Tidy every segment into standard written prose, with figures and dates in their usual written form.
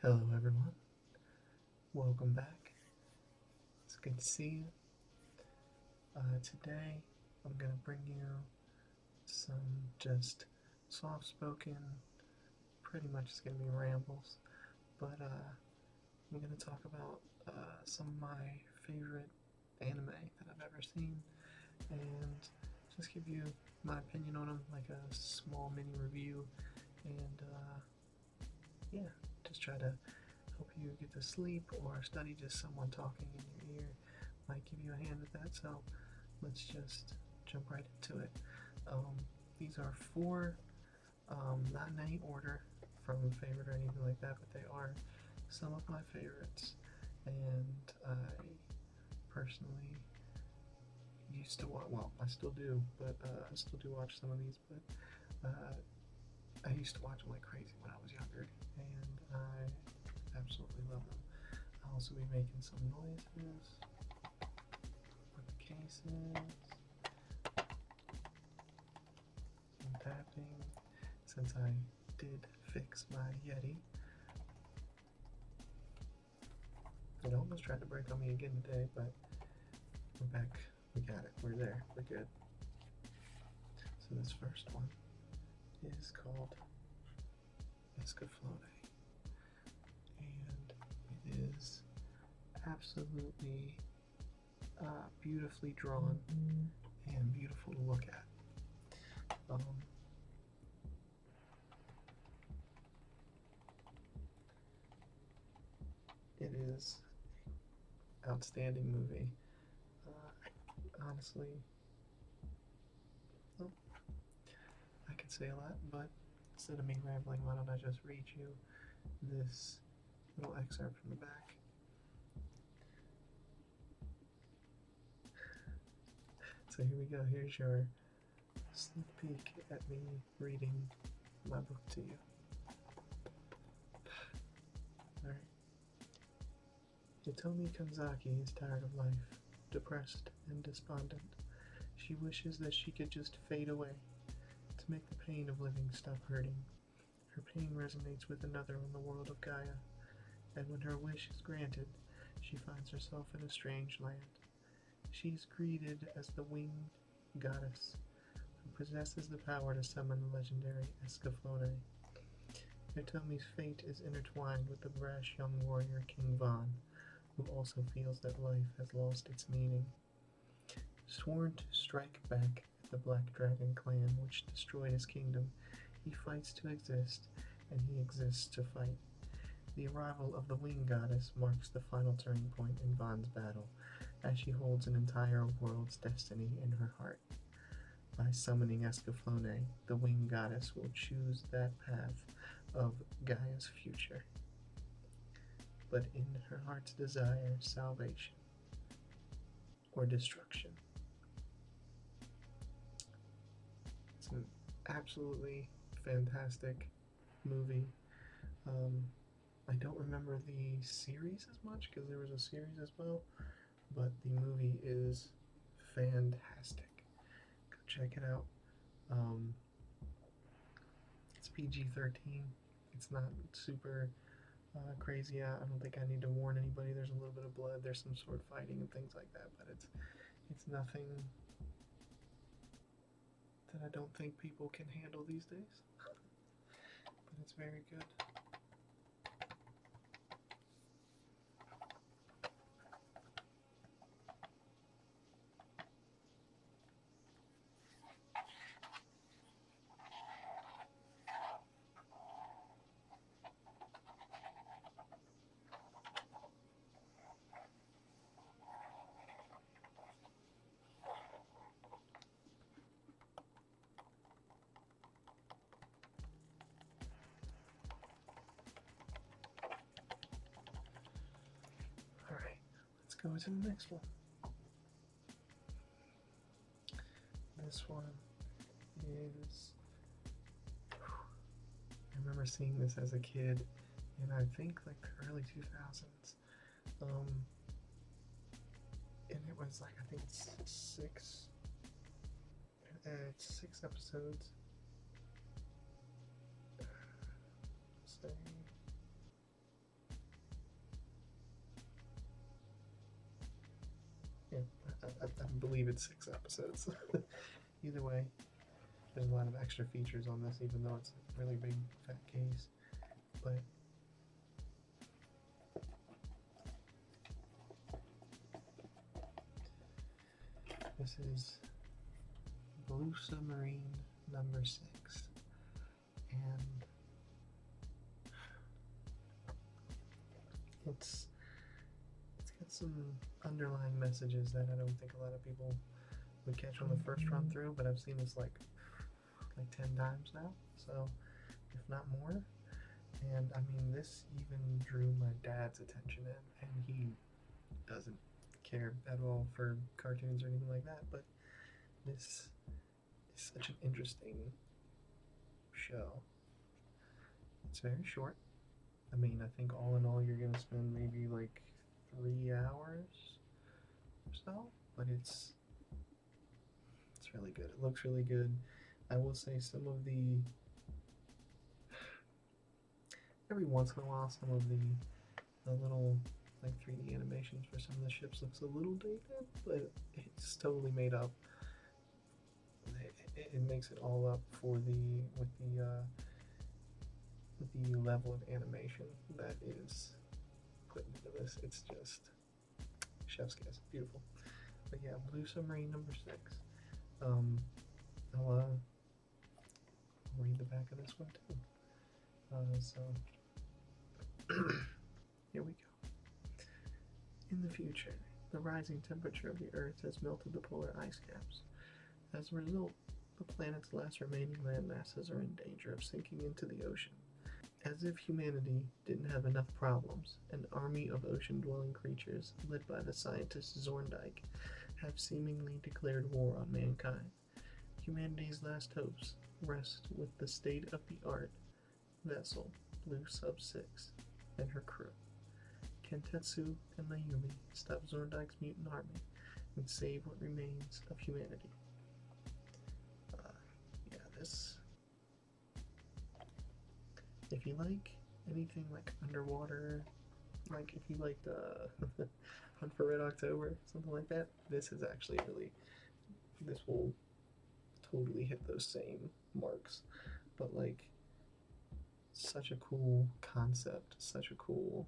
Hello, everyone. Welcome back. It's good to see you. Today, I'm going to bring you some just soft spoken, pretty much it's going to be rambles, but I'm going to talk about some of my favorite anime that I've ever seen and just give you my opinion on them, like a small mini review, and yeah, just try to help you get to sleep or study. Just someone talking in your ear might give you a hand with that, so let's just jump right into it. These are four, not in any order from favorite or anything like that, but they are some of my favorites, and I personally used to watch, well, I still do, but I still do watch some of these, but I used to watch them like crazy when I was younger, and I absolutely love them. I'll also be making some noises with the cases, some tapping, since I did fix my Yeti. It almost tried to break on me again today, but we're back. We got it. We're there. We're good. So this first one is called Escaflowne, and it is absolutely beautifully drawn and beautiful to look at. It is an outstanding movie. Honestly, well, I could say a lot, but instead of me rambling, why don't I just read you this little excerpt from the back. So here we go. Here's your sneak peek at me reading my book to you. Alright. Hitomi Kanzaki is tired of life, depressed and despondent. She wishes that she could just fade away, to make the pain of living stop hurting. Her pain resonates with another in the world of Gaia, and when her wish is granted, she finds herself in a strange land. She is greeted as the winged goddess, who possesses the power to summon the legendary Escaflowne. Hitomi's fate is intertwined with the brash young warrior King Von, who also feels that life has lost its meaning. Sworn to strike back at the Black Dragon clan which destroyed his kingdom, he fights to exist, and he exists to fight. The arrival of the Wing Goddess marks the final turning point in Von's battle, as she holds an entire world's destiny in her heart. By summoning Escaflowne, the Wing Goddess will choose that path of Gaia's future. But in her heart's desire, salvation or destruction. It's an absolutely fantastic movie. I don't remember the series as much because there was a series as well, but the movie is fantastic. Go check it out. It's PG-13. It's not super crazy. I don't think I need to warn anybody. There's a little bit of blood. There's some sword fighting and things like that, but it's nothing that I don't think people can handle these days. But it's very good. Alright, let's go to the next one. This one is... I remember seeing this as a kid in I think like the early 2000s. And it was like, I think it's six episodes. Say believe it's 6 episodes. Either way, there's a lot of extra features on this, even though it's a really big fat case. But this is Blue Submarine number 6, and it's got some underlying messages that I don't think a lot of people would catch on the first run through, but I've seen this like 10 times now, so if not more. And I mean, this even drew my dad's attention in, and he doesn't care at all for cartoons or anything like that, but this is such an interesting show. It's very short. I mean, I think all in all you're gonna spend maybe like 3 hours or so, but it's really good. It looks really good. I will say some of the, every once in a while, some of the little like 3D animations for some of the ships looks a little dated, but it's totally made up. It makes it all up for with the level of animation that is put into this. It's just chef's kiss. Beautiful. But yeah, Blue Submarine number 6. I'll read the back of this one too. So here we go. In the future, the rising temperature of the Earth has melted the polar ice caps. As a result, the planet's last remaining land masses are in danger of sinking into the ocean. As if humanity didn't have enough problems, an army of ocean-dwelling creatures, led by the scientist Zorndike, have seemingly declared war on mankind. Humanity's last hopes rest with the state-of-the-art vessel Blue Sub-6 and her crew. Can Tetsu and Mayumi stop Zorndike's mutant army and save what remains of humanity? Yeah, this... If you like anything like underwater, like if you liked Hunt for Red October, something like that, this is actually really, this will totally hit those same marks. But like, such a cool concept, such a cool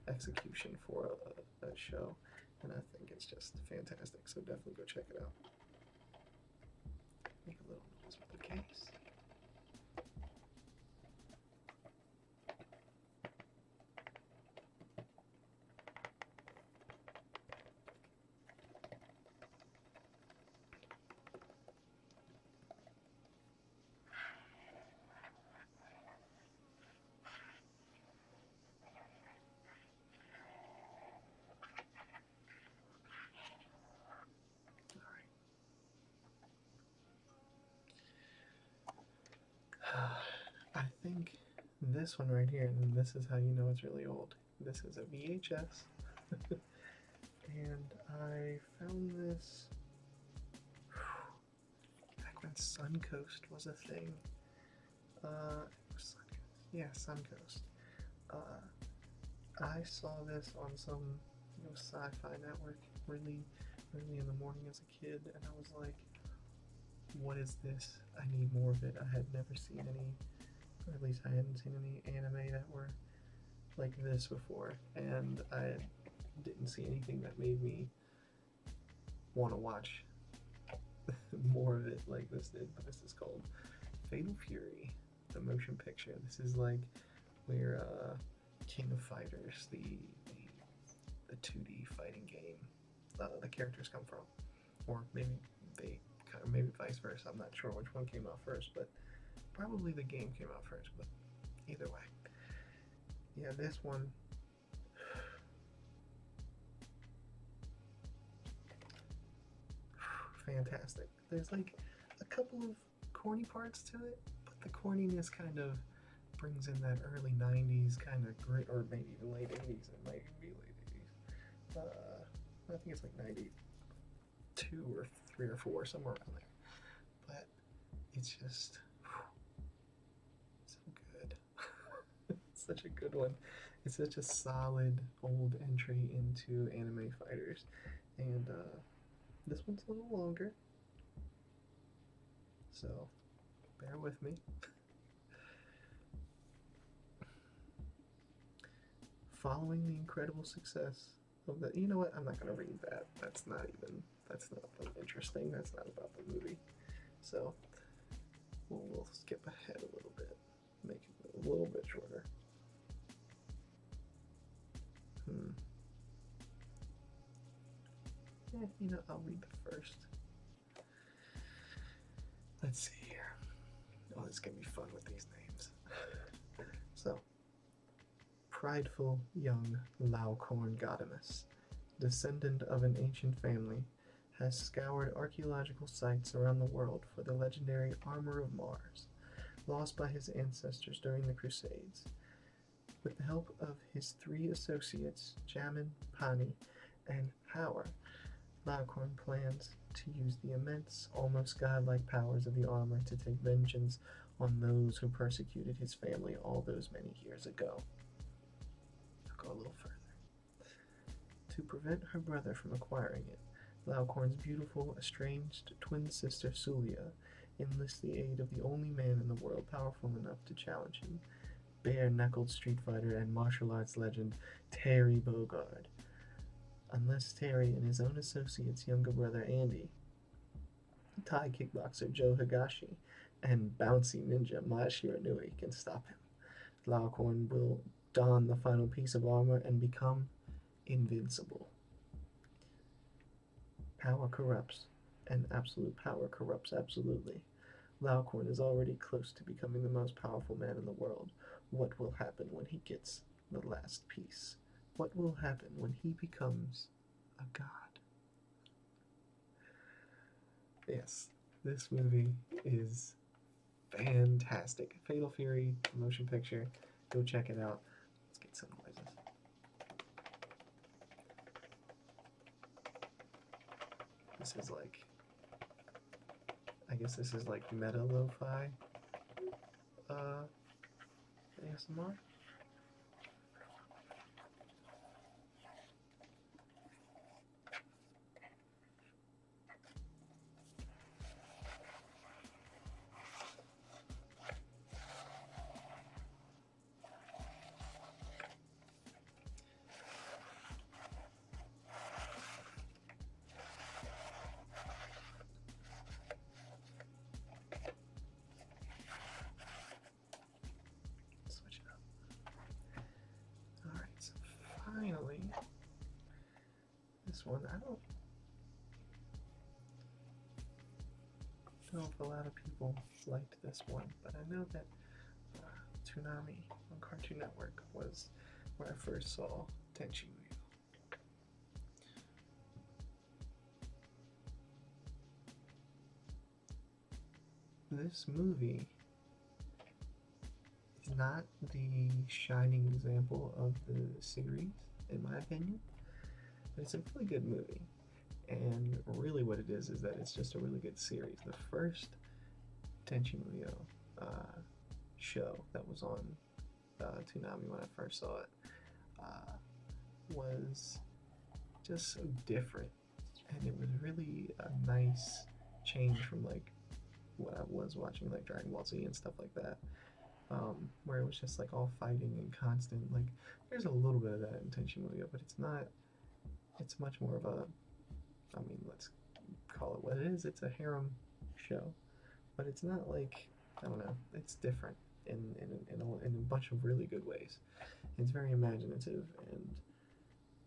execution for a show, and I think it's just fantastic, so definitely go check it out. Make a little noise with the case. I think this one right here, and this is how you know it's really old. This is a VHS, and I found this back when Suncoast was a thing. Yeah, Suncoast. I saw this on some sci-fi network really in the morning as a kid, and I was like, what is this? I need more of it. I had never seen any, or at least I hadn't seen any anime that were like this before, and I didn't see anything that made me want to watch more of it like this did. But this is called Fatal Fury, the motion picture. This is like where King of Fighters, the 2D fighting game, the characters come from, or maybe vice versa. I'm not sure which one came out first, but probably the game came out first. But either way, yeah, this one. Fantastic. There's like a couple of corny parts to it, but the corniness kind of brings in that early 90s kind of grit, or maybe even late 80s. It might even be late 80s. I think it's like 92 or 3 or 4, somewhere around there. But it's just so good. It's such a good one. It's such a solid old entry into anime fighters. And this one's a little longer, so bear with me. Following the incredible success of the, you know what? I'm not gonna read that. That's not interesting. That's not about the movie. So we'll skip ahead a little bit, make it a little bit shorter. Yeah, you know, I'll read the first. Let's see here. Oh, this is gonna be fun with these names. So, prideful young Laucorn Godimus, descendant of an ancient family, has scoured archaeological sites around the world for the legendary Armor of Mars, lost by his ancestors during the Crusades. With the help of his 3 associates, Jamin, Pani, and Howard, Laucorn plans to use the immense, almost godlike powers of the armor to take vengeance on those who persecuted his family all those many years ago. I'll go a little further. To prevent her brother from acquiring it, Laucorn's beautiful, estranged twin sister Sulia enlists the aid of the only man in the world powerful enough to challenge him, bare-knuckled street fighter and martial arts legend Terry Bogard. Unless Terry and his own associate's younger brother Andy, Thai kickboxer Joe Higashi, and bouncy ninja Mai Shiranui can stop him, Laucorn will don the final piece of armor and become invincible. Power corrupts, and absolute power corrupts absolutely. Laucorn is already close to becoming the most powerful man in the world. What will happen when he gets the last piece? What will happen when he becomes a god? Yes, this movie is fantastic. Fatal Fury motion picture. Go check it out. Let's get some noises. This is like, I guess this is like meta lo-fi ASMR. Switch it up. Alright, so finally, this one, I don't know if a lot of people liked this one, but I know that Tsunami on Cartoon Network was where I first saw Tenchi Muyo. This movie is not the shining example of the series, in my opinion, but it's a really good movie. And really what it is that it's just a really good series. The first Tenchi Muyo show that was on Tsunami when I first saw it was just so different, and it was really a nice change from like what I was watching, like Dragon Ball Z and stuff like that, where it was just like all fighting and constant, like there's a little bit of that in Tenchi Muyo, but it's not, it's much more of a, I mean, let's call it what it is, it's a harem show, but it's not like, I don't know, it's different in a bunch of really good ways. It's very imaginative, and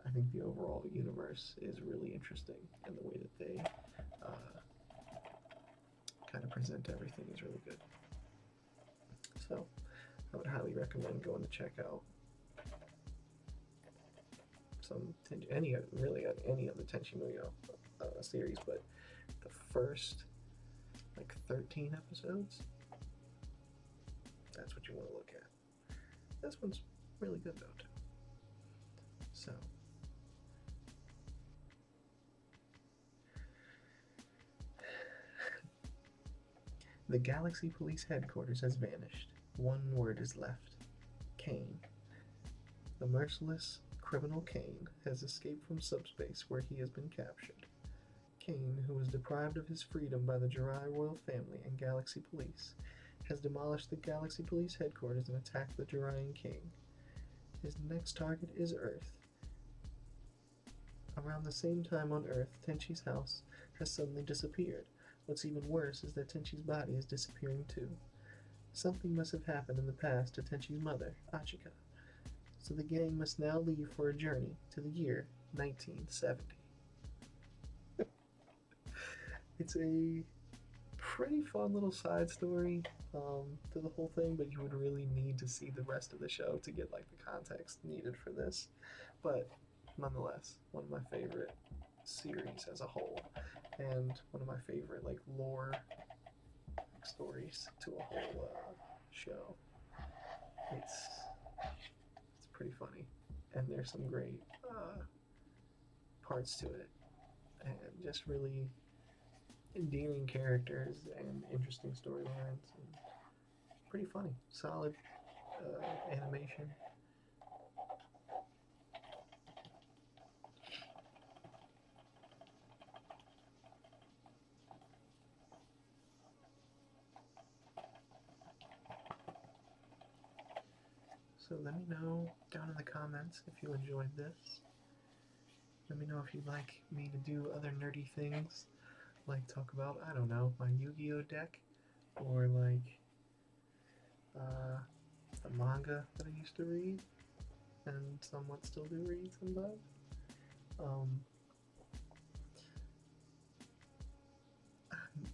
I think the overall universe is really interesting, and the way that they kind of present everything is really good. So I would highly recommend going to check out any of the Tenchi Muyo series, but the first like 13 episodes, that's what you want to look at. This one's really good though too. So the Galaxy Police headquarters has vanished. One word is left. Kane. The merciless criminal Kane has escaped from subspace where he has been captured. Kane, who was deprived of his freedom by the Jirai royal family and Galaxy Police, has demolished the Galaxy Police headquarters and attacked the Jirayan King. His next target is Earth. Around the same time on Earth, Tenchi's house has suddenly disappeared. What's even worse is that Tenchi's body is disappearing too. Something must have happened in the past to Tenchi's mother, Achika. So the gang must now leave for a journey to the year 1970. It's a pretty fun little side story to the whole thing, but you would really need to see the rest of the show to get like the context needed for this. But nonetheless, one of my favorite series as a whole, and one of my favorite like lore stories to a whole show. It's pretty funny, and there's some great parts to it, and just really endearing characters and interesting storylines, and pretty funny, solid animation. So let me know down in the comments if you enjoyed this. Let me know if you'd like me to do other nerdy things, like talk about, I don't know, my Yu-Gi-Oh deck, or like the manga that I used to read, and somewhat still do read sometimes. I'm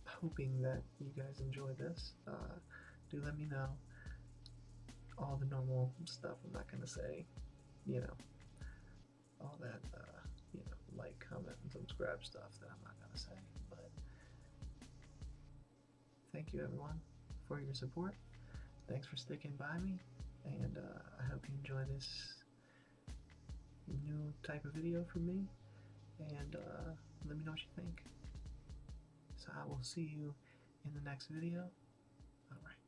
hoping that you guys enjoy this. Do let me know. All the normal stuff I'm not gonna say, you know, all that, you know, like, comment, and subscribe stuff that I'm not gonna say, but thank you everyone for your support. Thanks for sticking by me, and I hope you enjoy this new type of video from me, and let me know what you think. So I will see you in the next video. Alright.